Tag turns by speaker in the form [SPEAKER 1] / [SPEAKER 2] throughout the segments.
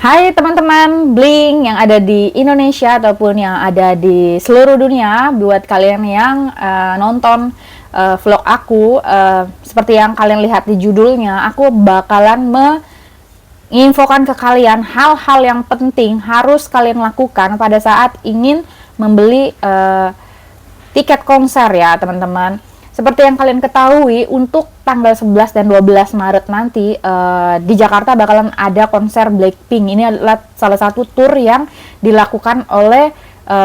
[SPEAKER 1] Hai teman-teman Blink yang ada di Indonesia ataupun yang ada di seluruh dunia. Buat kalian yang nonton vlog aku, seperti yang kalian lihat di judulnya, aku bakalan menginfokan ke kalian hal-hal yang penting harus kalian lakukan pada saat ingin membeli tiket konser ya teman-teman. Seperti yang kalian ketahui, untuk tanggal 11 dan 12 Maret nanti di Jakarta bakalan ada konser Blackpink. Ini adalah salah satu tour yang dilakukan oleh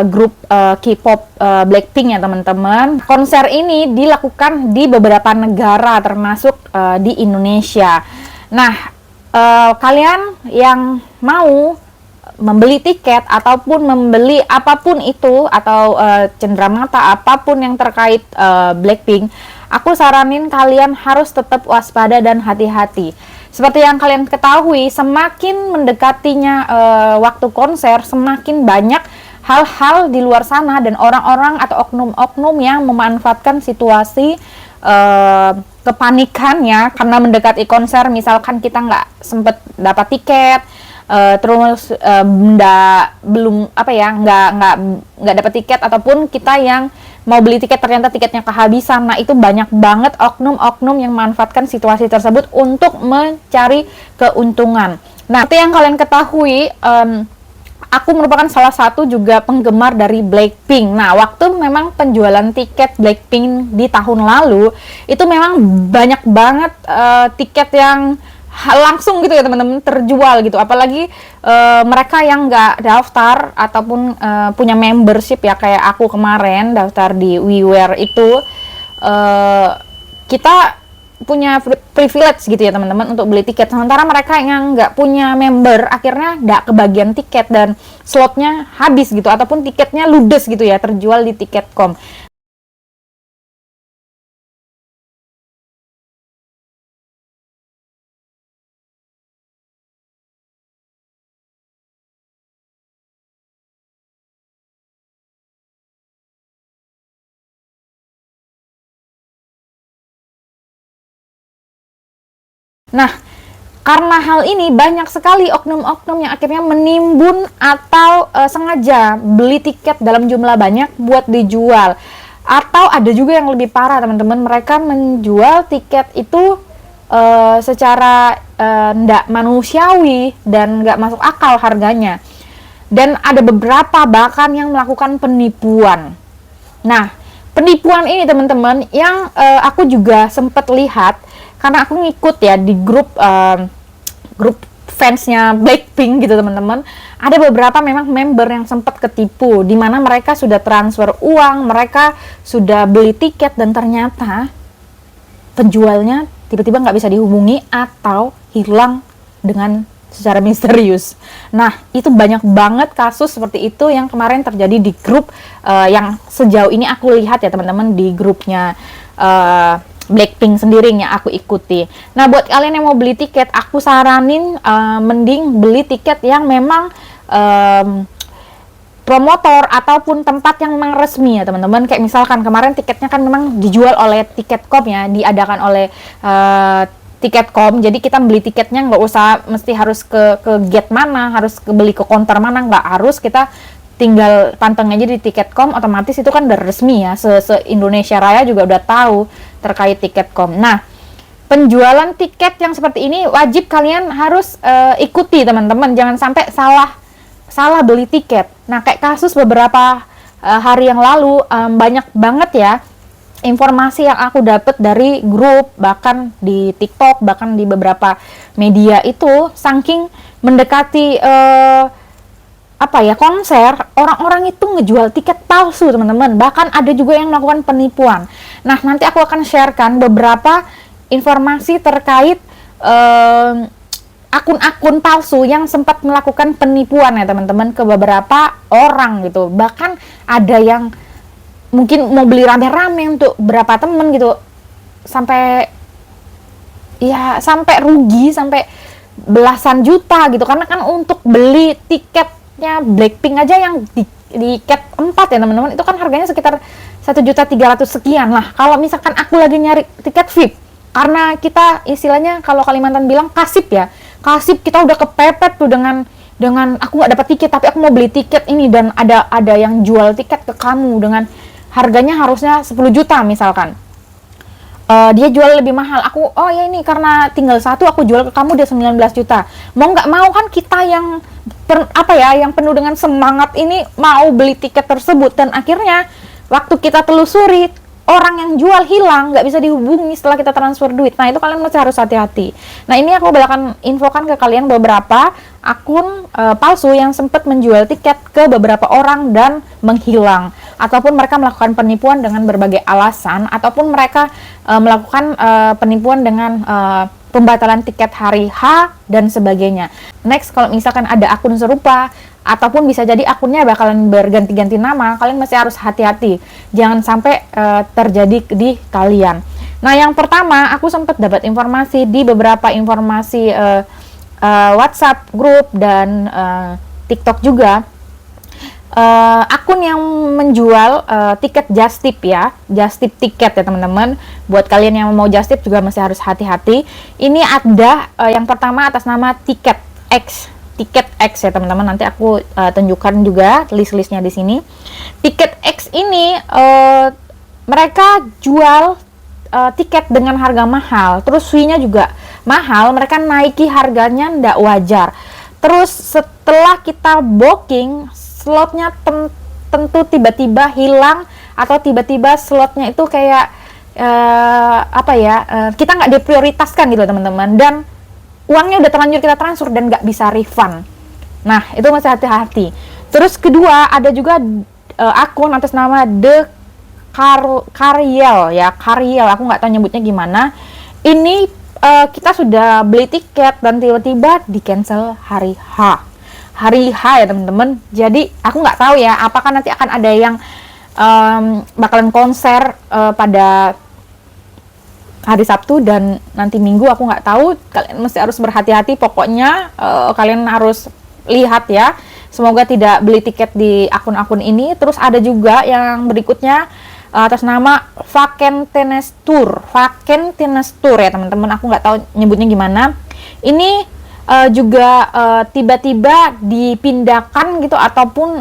[SPEAKER 1] grup K-pop Blackpink ya teman-teman. Konser ini dilakukan di beberapa negara termasuk di Indonesia. Nah, kalian yang mau membeli tiket ataupun membeli apapun itu atau cenderamata apapun yang terkait Blackpink, aku saranin kalian harus tetap waspada dan hati-hati. Seperti yang kalian ketahui, semakin mendekatinya waktu konser, semakin banyak hal-hal di luar sana dan orang-orang atau oknum-oknum yang memanfaatkan situasi kepanikannya karena mendekati konser. Misalkan kita nggak sempet dapat tiket, terus nggak dapat tiket, ataupun kita yang mau beli tiket ternyata tiketnya kehabisan. Nah, itu banyak banget oknum-oknum yang memanfaatkan situasi tersebut untuk mencari keuntungan. Nah, itu yang kalian ketahui, aku merupakan salah satu juga penggemar dari Blackpink. Nah, waktu memang penjualan tiket Blackpink di tahun lalu itu memang banyak banget tiket yang langsung gitu ya teman-teman terjual gitu, apalagi mereka yang nggak daftar ataupun punya membership ya, kayak aku kemarin daftar di WeWare itu, kita punya privilege gitu ya teman-teman untuk beli tiket, sementara mereka yang nggak punya member akhirnya nggak kebagian tiket dan slotnya habis gitu, ataupun tiketnya ludes gitu ya, terjual di tiket.com. Nah, karena hal ini banyak sekali oknum-oknum yang akhirnya menimbun atau sengaja beli tiket dalam jumlah banyak buat dijual. Atau ada juga yang lebih parah teman-teman, mereka menjual tiket itu secara ndak manusiawi dan nggak masuk akal harganya. Dan ada beberapa bahkan yang melakukan penipuan. Nah, penipuan ini teman-teman yang aku juga sempat lihat karena aku ngikut ya di grup fansnya Blackpink gitu teman-teman. Ada beberapa memang member yang sempat ketipu, di mana mereka sudah transfer uang, mereka sudah beli tiket dan ternyata penjualnya tiba-tiba nggak bisa dihubungi atau hilang dengan secara misterius. Nah, itu banyak banget kasus seperti itu yang kemarin terjadi di grup yang sejauh ini aku lihat ya teman-teman, di grupnya Blackpink sendiri yang aku ikuti. Nah, buat kalian yang mau beli tiket, aku saranin mending beli tiket yang memang promotor ataupun tempat yang memang resmi ya teman-teman. Kayak misalkan kemarin tiketnya kan memang dijual oleh tiket.com ya, diadakan oleh tiket.com. Jadi kita beli tiketnya nggak usah mesti harus ke gate mana, harus beli ke counter mana, nggak harus, kita tinggal panteng aja di tiket.com, otomatis itu kan udah resmi ya, se-Indonesia Raya juga udah tahu terkait tiket.com. Nah, penjualan tiket yang seperti ini wajib kalian harus ikuti teman-teman, jangan sampai salah beli tiket. Nah, kayak kasus beberapa hari yang lalu, banyak banget ya informasi yang aku dapat dari grup, bahkan di TikTok, bahkan di beberapa media itu, saking mendekati konser, orang-orang itu ngejual tiket palsu teman-teman. Bahkan ada juga yang melakukan penipuan. Nah, nanti aku akan sharekan beberapa informasi terkait akun-akun palsu yang sempat melakukan penipuan ya teman-teman ke beberapa orang gitu. Bahkan ada yang mungkin mau beli rame-rame untuk berapa temen gitu, sampai rugi sampai belasan juta gitu, karena kan untuk beli tiketnya Blackpink aja yang di tiket 4 ya teman-teman, itu kan harganya sekitar 1.300.000 sekian lah. Kalau misalkan aku lagi nyari tiket VIP, karena kita istilahnya kalau Kalimantan bilang kasip ya, kasip, kita udah kepepet tuh dengan dengan aku nggak dapat tiket tapi aku mau beli tiket ini, dan ada yang jual tiket ke kamu dengan harganya harusnya 10 juta misalkan. Dia jual lebih mahal, aku oh ya ini karena tinggal satu aku jual ke kamu dia 19 juta. Mau nggak mau kan kita yang yang penuh dengan semangat ini mau beli tiket tersebut, dan akhirnya waktu kita telusuri orang yang jual hilang, nggak bisa dihubungi setelah kita transfer duit. Nah itu kalian masih harus hati-hati. Nah ini aku bakalan infokan ke kalian beberapa akun palsu yang sempat menjual tiket ke beberapa orang dan menghilang, ataupun mereka melakukan penipuan dengan berbagai alasan, ataupun mereka melakukan penipuan dengan pembatalan tiket hari H dan sebagainya. Next, kalau misalkan ada akun serupa ataupun bisa jadi akunnya bakalan berganti-ganti nama, kalian masih harus hati-hati, jangan sampai terjadi di kalian. Nah yang pertama, aku sempat dapat informasi di beberapa informasi WhatsApp grup dan TikTok juga, akun yang menjual tiket Just Tip ya, Just Tip tiket ya teman-teman. Buat kalian yang mau Just Tip juga masih harus hati-hati. Ini ada yang pertama atas nama Tiket X ya teman-teman. Nanti aku tunjukkan juga list-listnya di sini. Tiket X ini mereka jual tiket dengan harga mahal, terus fee-nya juga mahal. Mereka naiki harganya ndak wajar. Terus setelah kita booking, slotnya tentu tiba-tiba hilang, atau tiba-tiba slotnya itu kayak kita nggak diprioritaskan gitu teman-teman, dan uangnya udah terlanjur kita transfer dan nggak bisa refund. Nah itu masih hati-hati. Terus kedua ada juga akun atas nama The Cariel ya, Cariel, aku nggak tahu nyebutnya gimana. Ini kita sudah beli tiket dan tiba-tiba di cancel hari H ya teman-teman. Jadi aku nggak tahu ya apakah nanti akan ada yang bakalan konser pada hari Sabtu dan nanti Minggu, aku nggak tahu. Kalian mesti harus berhati-hati, pokoknya kalian harus lihat ya, semoga tidak beli tiket di akun-akun ini. Terus ada juga yang berikutnya atas nama Vakentenes Tour ya teman-teman, aku nggak tahu nyebutnya gimana. Ini juga tiba-tiba dipindahkan gitu, ataupun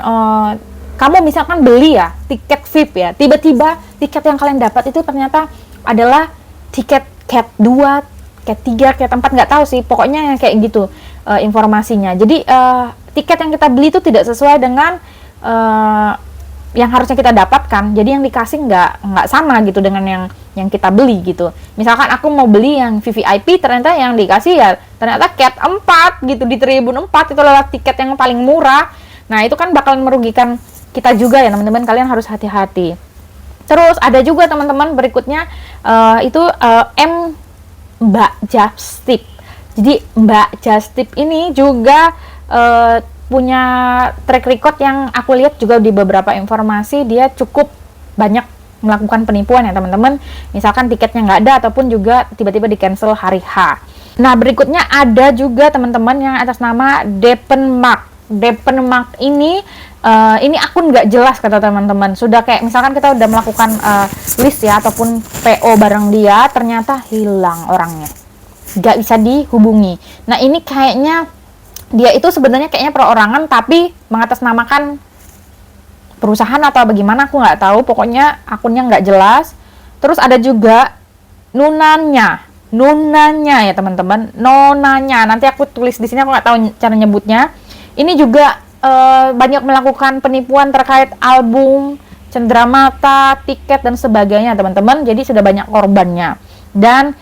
[SPEAKER 1] kamu misalkan beli ya tiket VIP ya, tiba-tiba tiket yang kalian dapat itu ternyata adalah tiket Cat 2, Cat 3, Cat 4, nggak tahu sih, pokoknya yang kayak gitu informasinya. Jadi tiket yang kita beli itu tidak sesuai dengan yang harusnya kita dapatkan, jadi yang dikasih nggak sama gitu dengan yang kita beli gitu. Misalkan aku mau beli yang VVIP, ternyata yang dikasih ya ternyata Cat 4 gitu, di Tribun 4, itu adalah tiket yang paling murah. Nah itu kan bakalan merugikan kita juga ya teman-teman, kalian harus hati-hati. Terus ada juga teman-teman berikutnya itu Mbak Just Tip. Jadi Mbak Just Tip ini juga punya track record yang aku lihat juga di beberapa informasi, dia cukup banyak melakukan penipuan ya teman-teman. Misalkan tiketnya nggak ada, ataupun juga tiba-tiba di cancel hari H. Nah berikutnya ada juga teman-teman yang atas nama Depenmark ini akun nggak jelas kata teman-teman. Sudah kayak misalkan kita udah melakukan list ya ataupun PO bareng dia, ternyata hilang orangnya, nggak bisa dihubungi. Nah ini kayaknya dia itu sebenarnya kayaknya perorangan tapi mengatasnamakan perusahaan atau bagaimana, aku nggak tahu, pokoknya akunnya nggak jelas. Terus ada juga Nunanya ya teman-teman, Nonanya, nanti aku tulis di sini, aku nggak tahu cara nyebutnya. Ini juga banyak melakukan penipuan terkait album, cenderamata, tiket dan sebagainya teman-teman. Jadi sudah banyak korbannya dan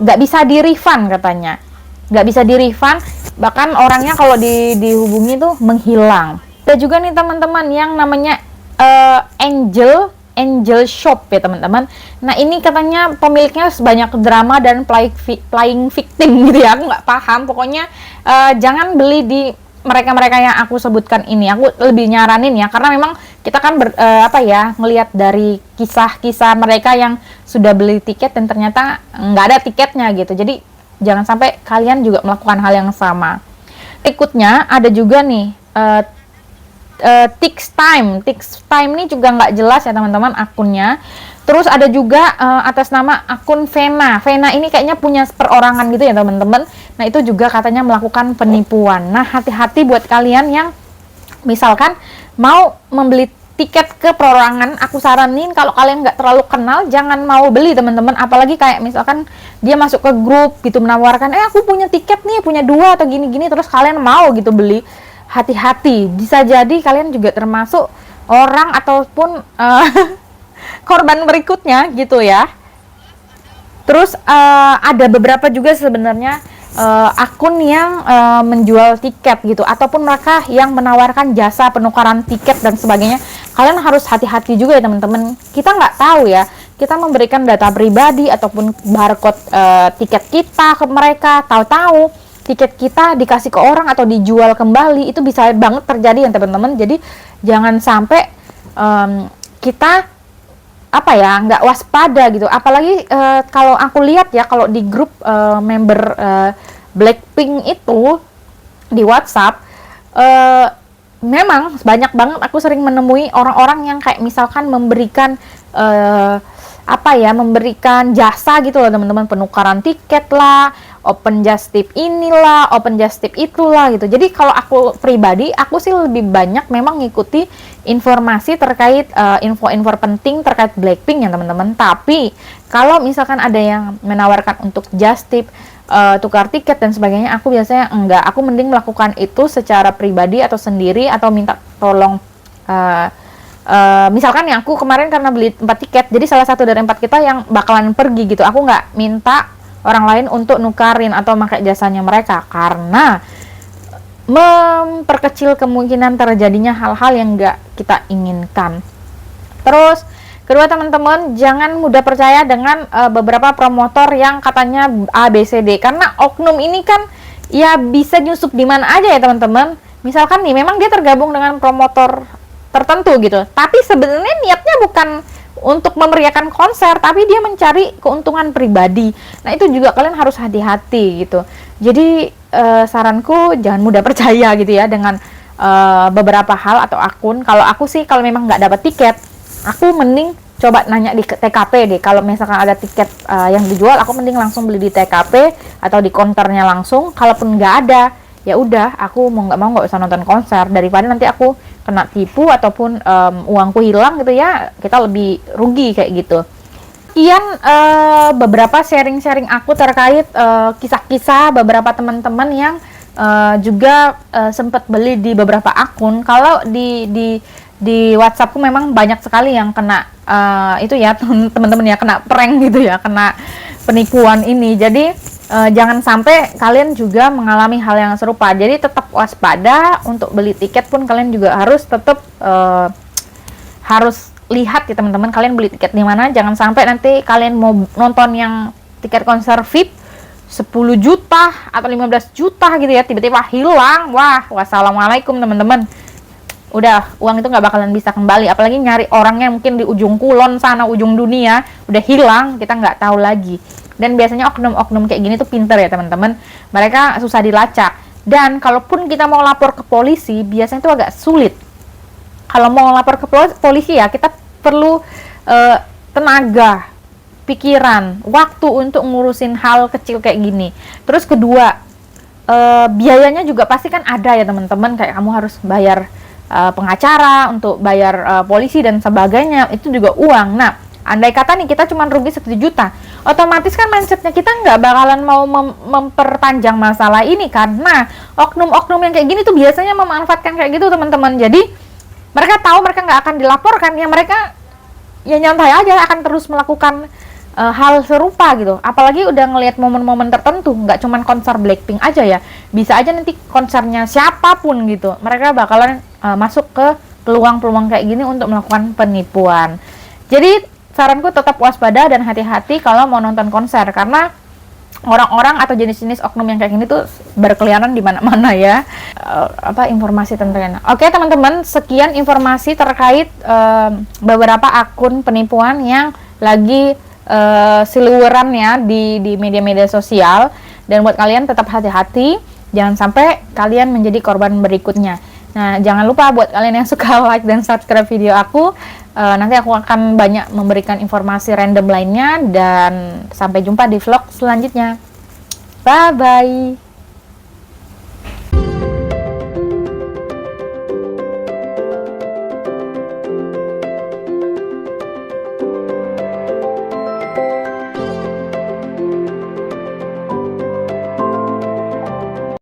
[SPEAKER 1] nggak bisa di-refund katanya, nggak bisa di-refund, bahkan orangnya kalau dihubungi tuh menghilang. Ada juga nih teman-teman yang namanya Angel Shop ya teman-teman. Nah ini katanya pemiliknya banyak drama dan playing victim gitu ya, aku nggak paham. Pokoknya jangan beli di mereka-mereka yang aku sebutkan ini. Aku lebih nyaranin ya, karena memang kita kan ngelihat dari kisah-kisah mereka yang sudah beli tiket dan ternyata nggak ada tiketnya gitu. Jadi jangan sampai kalian juga melakukan hal yang sama. Berikutnya ada juga nih Tix Time ini juga nggak jelas ya teman-teman akunnya. Terus ada juga atas nama akun Vena ini kayaknya punya perorangan gitu ya teman-teman. Nah, itu juga katanya melakukan penipuan. Nah, hati-hati buat kalian yang misalkan mau membeli tiket ke perorangan. Aku saranin kalau kalian nggak terlalu kenal, jangan mau beli teman-teman. Apalagi kayak misalkan dia masuk ke grup gitu menawarkan, aku punya tiket nih, punya 2 atau gini-gini, terus kalian mau gitu beli. Hati-hati, bisa jadi kalian juga termasuk orang ataupun korban berikutnya gitu ya. Terus ada beberapa juga sebenarnya akun yang menjual tiket gitu, ataupun mereka yang menawarkan jasa penukaran tiket dan sebagainya. Kalian harus hati-hati juga ya teman-teman. Kita nggak tahu ya, kita memberikan data pribadi ataupun barcode tiket kita ke mereka, tahu-tahu tiket kita dikasih ke orang atau dijual kembali. Itu bisa banget terjadi ya teman-teman. Jadi jangan sampai kita nggak waspada gitu. Apalagi kalau aku lihat ya, kalau di grup member Blackpink itu di WhatsApp, memang banyak banget aku sering menemui orang-orang yang kayak misalkan memberikan memberikan jasa gitu loh teman-teman, penukaran tiket lah, open just tip inilah, open just tip itulah gitu. Jadi kalau aku pribadi, aku sih lebih banyak memang ngikuti informasi terkait info-info penting terkait Blackpink ya teman-teman. Tapi kalau misalkan ada yang menawarkan untuk just tip, tukar tiket dan sebagainya, aku biasanya enggak. Aku mending melakukan itu secara pribadi atau sendiri, atau minta tolong misalkan yang aku kemarin karena beli 4 tiket, jadi salah satu dari 4 kita yang bakalan pergi gitu. Aku nggak minta orang lain untuk nukarin atau pakai jasanya mereka, karena memperkecil kemungkinan terjadinya hal-hal yang nggak kita inginkan. Terus kedua teman-teman, jangan mudah percaya dengan beberapa promotor yang katanya ABCD, karena oknum ini kan ya bisa nyusup di mana aja ya teman-teman. Misalkan nih memang dia tergabung dengan promotor tertentu gitu, tapi sebenarnya niatnya bukan untuk memeriahkan konser, tapi dia mencari keuntungan pribadi. Nah, itu juga kalian harus hati-hati gitu. Jadi saranku jangan mudah percaya gitu ya dengan beberapa hal atau akun. Kalau aku sih, kalau memang nggak dapat tiket, aku mending coba nanya di TKP deh. Kalau misalkan ada tiket yang dijual, aku mending langsung beli di TKP atau di counternya langsung. Kalaupun nggak ada, ya udah, aku mau nggak usah nonton konser, daripada nanti aku kena tipu ataupun uangku hilang gitu ya, kita lebih rugi kayak gitu. Sekian beberapa sharing-sharing aku terkait kisah-kisah beberapa teman-teman yang juga sempat beli di beberapa akun. Kalau di WhatsAppku memang banyak sekali yang kena itu ya teman-teman ya, kena prank gitu ya, kena penipuan ini. Jadi jangan sampai kalian juga mengalami hal yang serupa. Jadi tetap waspada untuk beli tiket pun, kalian juga harus tetap harus lihat ya teman-teman, kalian beli tiket di mana. Jangan sampai nanti kalian mau nonton yang tiket konser VIP 10 juta atau 15 juta gitu ya, tiba-tiba hilang. Wah, wassalamualaikum teman-teman. Udah, uang itu nggak bakalan bisa kembali. Apalagi nyari orangnya mungkin di ujung kulon sana, ujung dunia, udah hilang, kita nggak tahu lagi. Dan biasanya oknum-oknum kayak gini tuh pinter ya teman-teman, mereka susah dilacak. Dan kalaupun kita mau lapor ke polisi, biasanya itu agak sulit. Kalau mau lapor ke polisi ya, kita perlu tenaga, pikiran, waktu untuk ngurusin hal kecil kayak gini. Terus kedua, biayanya juga pasti kan ada ya teman-teman, kayak kamu harus bayar pengacara, untuk bayar polisi dan sebagainya, itu juga uang. Nah, andai kata nih kita cuma rugi 1 juta, otomatis kan mindsetnya kita nggak bakalan mau memperpanjang masalah ini, karena oknum-oknum yang kayak gini tuh biasanya memanfaatkan kayak gitu teman-teman. Jadi mereka tahu mereka nggak akan dilaporkan, ya mereka ya nyantai aja akan terus melakukan hal serupa gitu. Apalagi udah ngelihat momen-momen tertentu, nggak cuman konser Blackpink aja ya, bisa aja nanti konsernya siapapun gitu, mereka bakalan masuk ke peluang-peluang kayak gini untuk melakukan penipuan. Jadi saranku tetap waspada dan hati-hati kalau mau nonton konser, karena orang-orang atau jenis-jenis oknum yang kayak gini tuh berkeliaran di mana-mana ya. Informasi tentang. Oke teman-teman, sekian informasi terkait beberapa akun penipuan yang lagi seliweran ya di media-media sosial. Dan buat kalian tetap hati-hati, jangan sampai kalian menjadi korban berikutnya. Nah, jangan lupa buat kalian yang suka like dan subscribe video aku, nanti aku akan banyak memberikan informasi random lainnya, dan sampai jumpa di vlog selanjutnya. Bye bye.